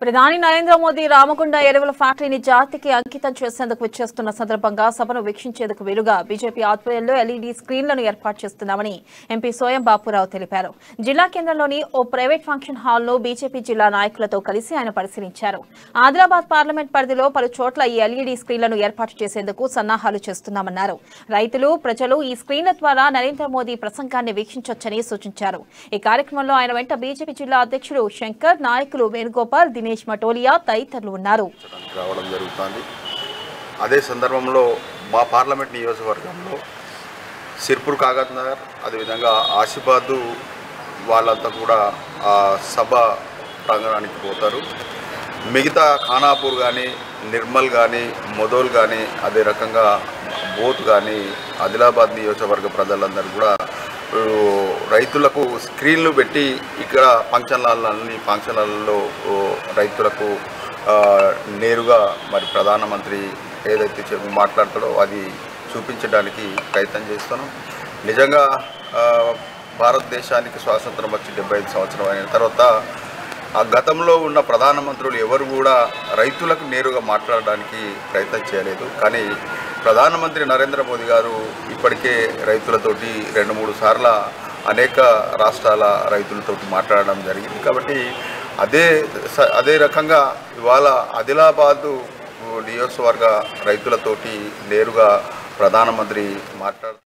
ప్రధాని నరేంద్ర మోదీ రామగుండ ఎరువుల ఫ్యాక్టరీని జాతికి అంకితం చేసేందుకు విచ్చేస్తున్న సందర్భంగా సభను వీక్షించేందుకు వీలుగా బీజేపీ ఆధ్వర్యంలో ఎల్ఈడీ స్క్రీన్లను ఏర్పాటు చేస్తున్నామని ఎంపీ సోయం బాపురావు తెలిపారు. జిల్లా కేంద్రంలోని ఓ ప్రైవేట్ ఫంక్షన్ హాల్ను బీజేపీ జిల్లా నాయకులతో కలిసి ఆయన పరిశీలించారు. ఆదిలాబాద్ పార్లమెంట్ పరిధిలో పలు చోట్ల ఈ ఎల్ఈడీ స్క్రీన్లను ఏర్పాటు చేసేందుకు సన్నాహాలు చేస్తున్నామన్నారు. రైతులు, ప్రజలు ఈ స్క్రీన్ల ద్వారా నరేంద్ర మోదీ ప్రసంగాన్ని వీక్షించొచ్చని సూచించారు. ఈ కార్యక్రమంలో ఆయన వెంట బీజేపీ జిల్లా అధ్యక్షుడు శంకర్, నాయకులు వేణుగోపాల్, దినేష్ మటోలియా తదితరులు ఉన్నారు. రావడం జరుగుతుంది. అదే సందర్భంలో మా పార్లమెంట్ నియోజకవర్గంలో సిర్పూర్, కాగజ్ నగర్, అదేవిధంగా ఆసిఫాబాద్ వాళ్ళంతా కూడా ఆ సభ ప్రాంగణానికి పోతారు. మిగతా ఖానాపూర్ కానీ, నిర్మల్ కానీ, మొదోల్ కానీ, అదే రకంగా బోత్ కానీ ఆదిలాబాద్ నియోజకవర్గ ప్రజలందరూ కూడా రైతులకు స్క్రీన్లు పెట్టి ఇక్కడ ఫంక్షన్ హాల్లో రైతులకు నేరుగా మరి ప్రధానమంత్రి ఏదైతే మాట్లాడతాడో అది చూపించడానికి ప్రయత్నం చేస్తున్నాం. నిజంగా భారతదేశానికి స్వాతంత్రం వచ్చి 75 సంవత్సరం అయిన తర్వాత ఆ గతంలో ఉన్న ప్రధానమంత్రులు ఎవరు కూడా రైతులకు నేరుగా మాట్లాడడానికి ప్రయత్నం చేయలేదు. కానీ ప్రధానమంత్రి నరేంద్ర మోదీ గారు ఇప్పటికే రైతులతోటి 2-3 సార్లు అనేక రాష్ట్రాల రైతులతోటి మాట్లాడడం జరిగింది. కాబట్టి అదే రకంగా ఇవాళ ఆదిలాబాద్ నియోజకవర్గ రైతులతోటి నేరుగా ప్రధానమంత్రి మాట్లాడుతున్నారు.